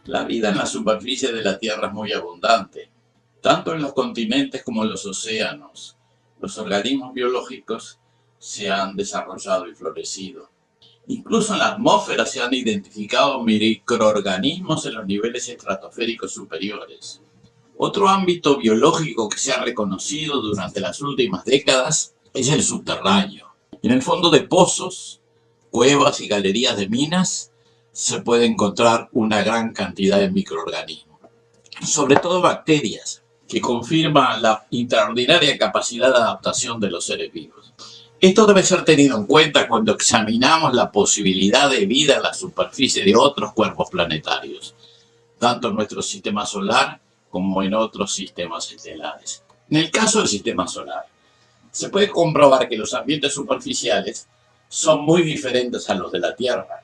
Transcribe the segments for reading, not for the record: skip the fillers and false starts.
La vida en la superficie de la Tierra es muy abundante, tanto en los continentes como en los océanos. Los organismos biológicos se han desarrollado y florecido. Incluso en la atmósfera se han identificado microorganismos en los niveles estratosféricos superiores. Otro ámbito biológico que se ha reconocido durante las últimas décadas es el subterráneo. En el fondo de pozos, cuevas y galerías de minas se puede encontrar una gran cantidad de microorganismos, sobre todo bacterias, que confirman la extraordinaria capacidad de adaptación de los seres vivos. Esto debe ser tenido en cuenta cuando examinamos la posibilidad de vida en la superficie de otros cuerpos planetarios, tanto en nuestro sistema solar como en otros sistemas estelares. En el caso del sistema solar, se puede comprobar que los ambientes superficiales son muy diferentes a los de la Tierra,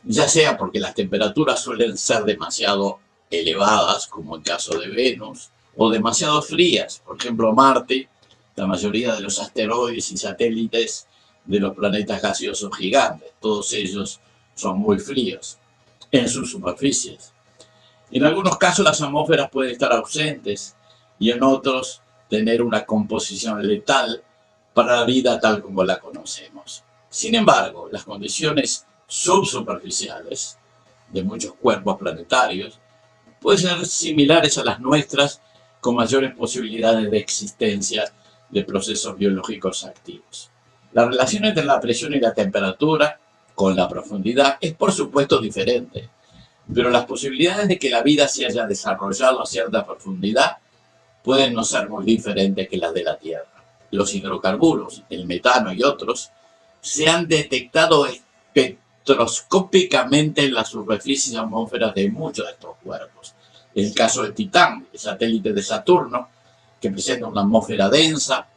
ya sea porque las temperaturas suelen ser demasiado elevadas, como en el caso de Venus, o demasiado frías. Por ejemplo, Marte, la mayoría de los asteroides y satélites de los planetas gaseosos gigantes, todos ellos son muy fríos en sus superficies. En algunos casos las atmósferas pueden estar ausentes y en otros tener una composición letal para la vida tal como la conocemos. Sin embargo, las condiciones subsuperficiales de muchos cuerpos planetarios pueden ser similares a las nuestras, con mayores posibilidades de existencia de procesos biológicos activos. La relación entre la presión y la temperatura con la profundidad es por supuesto diferente, pero las posibilidades de que la vida se haya desarrollado a cierta profundidad pueden no ser muy diferentes que las de la Tierra. Los hidrocarburos, el metano y otros, se han detectado espectroscópicamente en las superficies y atmósferas de muchos de estos cuerpos. El caso de Titán, el satélite de Saturno, que presenta una atmósfera densa,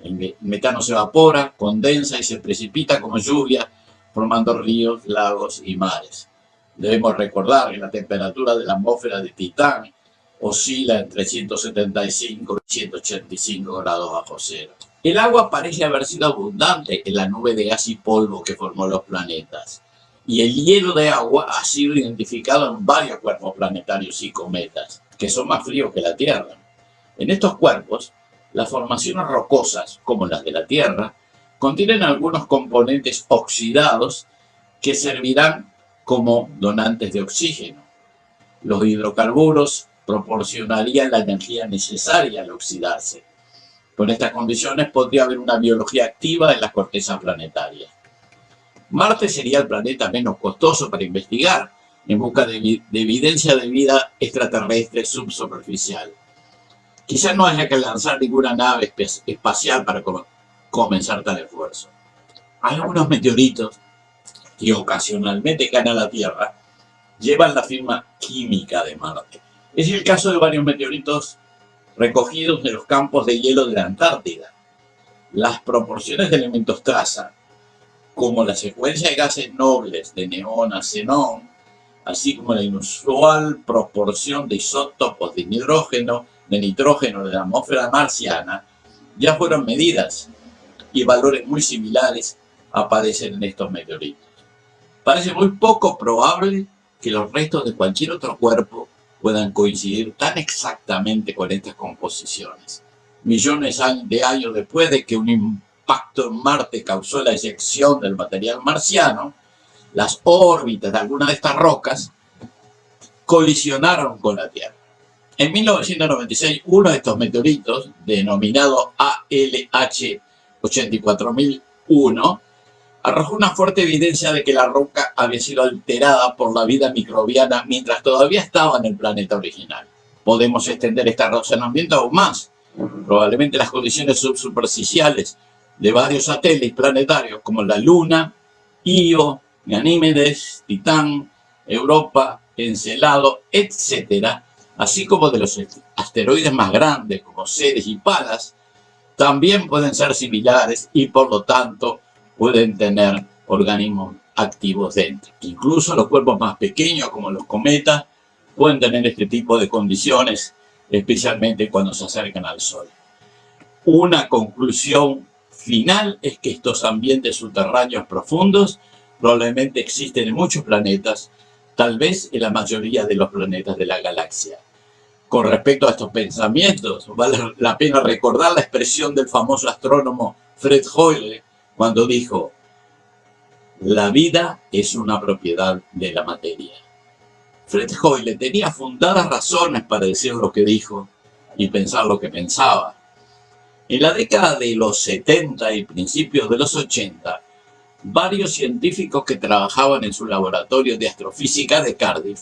el metano se evapora, condensa y se precipita como lluvia, formando ríos, lagos y mares. Debemos recordar que la temperatura de la atmósfera de Titán oscila entre 175 y 185 grados bajo cero. El agua parece haber sido abundante en la nube de gas y polvo que formó los planetas, y el hielo de agua ha sido identificado en varios cuerpos planetarios y cometas, que son más fríos que la Tierra. En estos cuerpos, las formaciones rocosas, como las de la Tierra, contienen algunos componentes oxidados que servirán como donantes de oxígeno. Los hidrocarburos proporcionarían la energía necesaria al oxidarse. Con estas condiciones podría haber una biología activa en las cortezas planetarias. Marte sería el planeta menos costoso para investigar, en busca de evidencia de vida extraterrestre subsuperficial. Quizás no haya que lanzar ninguna nave espacial para comenzar tal esfuerzo. Algunos meteoritos que ocasionalmente caen a la Tierra llevan la firma química de Marte. Es el caso de varios meteoritos recogidos de los campos de hielo de la Antártida. Las proporciones de elementos traza, como la secuencia de gases nobles de neón a xenón, así como la inusual proporción de isótopos de nitrógeno de la atmósfera marciana, ya fueron medidas y valores muy similares aparecen en estos meteoritos. Parece muy poco probable que los restos de cualquier otro cuerpo puedan coincidir tan exactamente con estas composiciones. Millones de años después de que un impacto en Marte causó la eyección del material marciano, las órbitas de algunas de estas rocas colisionaron con la Tierra. En 1996, uno de estos meteoritos, denominado ALH 84001, arrojó una fuerte evidencia de que la roca había sido alterada por la vida microbiana mientras todavía estaba en el planeta original. Podemos extender este razonamiento aún más. Probablemente las condiciones subsuperficiales de varios satélites planetarios como la Luna, Io, Ganímedes, Titán, Europa, Encelado, etc., así como de los asteroides más grandes como Ceres y Palas, también pueden ser similares y por lo tanto pueden tener organismos activos dentro. Incluso los cuerpos más pequeños, como los cometas, pueden tener este tipo de condiciones, especialmente cuando se acercan al Sol. Una conclusión final es que estos ambientes subterráneos profundos probablemente existen en muchos planetas, tal vez en la mayoría de los planetas de la galaxia. Con respecto a estos pensamientos, vale la pena recordar la expresión del famoso astrónomo Fred Hoyle cuando dijo: la vida es una propiedad de la materia. Fred Hoyle tenía fundadas razones para decir lo que dijo y pensar lo que pensaba. En la década de los 70 y principios de los 80, varios científicos que trabajaban en su laboratorio de astrofísica de Cardiff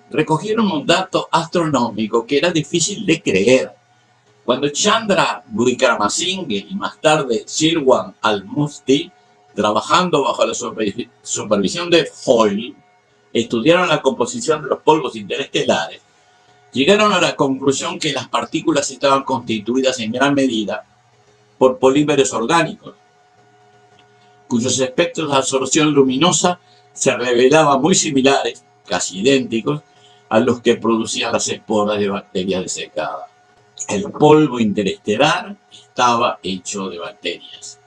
recogieron un dato astronómico que era difícil de creer. Cuando Chandra Wickramasinghe y más tarde Sirwan Al-Mufti, trabajando bajo la supervisión de Hoyle, estudiaron la composición de los polvos interestelares, llegaron a la conclusión que las partículas estaban constituidas en gran medida por polímeros orgánicos, cuyos espectros de absorción luminosa se revelaban muy similares, casi idénticos, a los que producían las esporas de bacterias desecadas. El polvo interestelar estaba hecho de bacterias.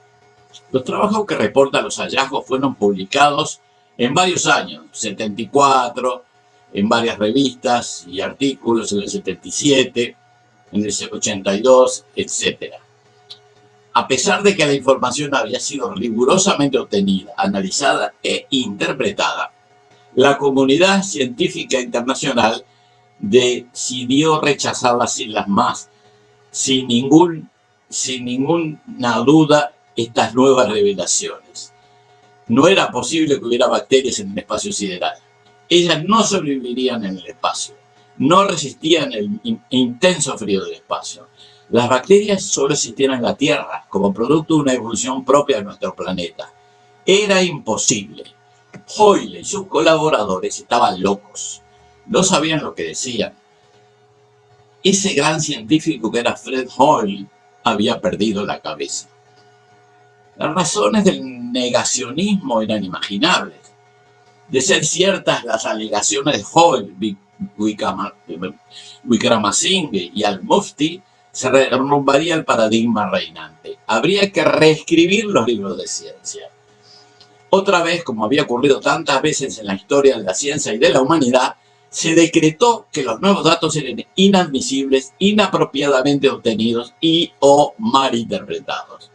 Los trabajos que reportan los hallazgos fueron publicados en varios años, 74, en varias revistas y artículos, en el 77, en el 82, etc. A pesar de que la información había sido rigurosamente obtenida, analizada e interpretada, la comunidad científica internacional decidió rechazarlas sin ninguna duda estas nuevas revelaciones. No era posible que hubiera bacterias en el espacio sideral. Ellas no sobrevivirían en el espacio, no resistían el intenso frío del espacio. Las bacterias solo existían en la Tierra como producto de una evolución propia de nuestro planeta. Era imposible. Hoyle y sus colaboradores estaban locos. No sabían lo que decían. Ese gran científico que era Fred Hoyle había perdido la cabeza. Las razones del negacionismo eran imaginables. De ser ciertas las alegaciones de Hoyle, Wickramasinghe y Al-Mufti, se derrumbaría el paradigma reinante. Habría que reescribir los libros de ciencia. Otra vez, como había ocurrido tantas veces en la historia de la ciencia y de la humanidad, se decretó que los nuevos datos eran inadmisibles, inapropiadamente obtenidos y o malinterpretados.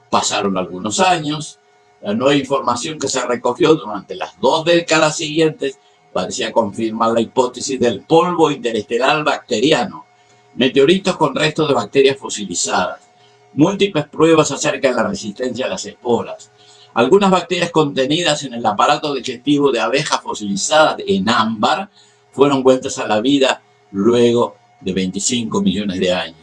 Pasaron algunos años, la nueva información que se recogió durante las 2 décadas siguientes parecía confirmar la hipótesis del polvo interestelar bacteriano, meteoritos con restos de bacterias fosilizadas, múltiples pruebas acerca de la resistencia a las esporas, algunas bacterias contenidas en el aparato digestivo de abejas fosilizadas en ámbar fueron vueltas a la vida luego de 25 millones de años.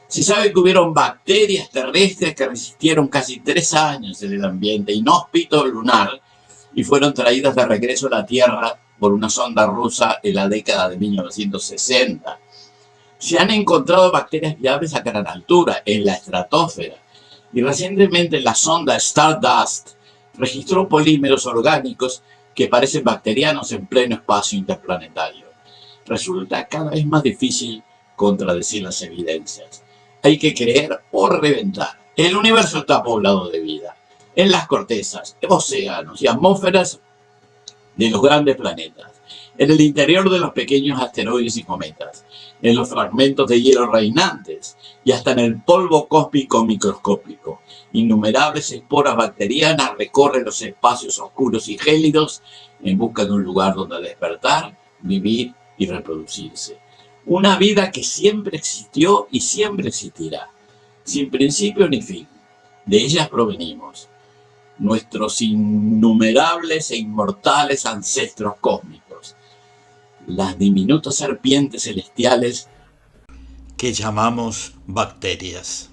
Se sabe que hubieron bacterias terrestres que resistieron casi 3 años en el ambiente inhóspito lunar y fueron traídas de regreso a la Tierra por una sonda rusa en la década de 1960. Se han encontrado bacterias viables a gran altura, en la estratosfera, y recientemente la sonda Stardust registró polímeros orgánicos que parecen bacterianos en pleno espacio interplanetario. Resulta cada vez más difícil contradecir las evidencias. Hay que creer o reventar. El universo está poblado de vida. En las cortezas, océanos y atmósferas de los grandes planetas, en el interior de los pequeños asteroides y cometas, en los fragmentos de hielo reinantes y hasta en el polvo cósmico microscópico. Innumerables esporas bacterianas recorren los espacios oscuros y gélidos en busca de un lugar donde despertar, vivir y reproducirse. Una vida que siempre existió y siempre existirá, sin principio ni fin. De ellas provenimos, nuestros innumerables e inmortales ancestros cósmicos, las diminutas serpientes celestiales que llamamos bacterias.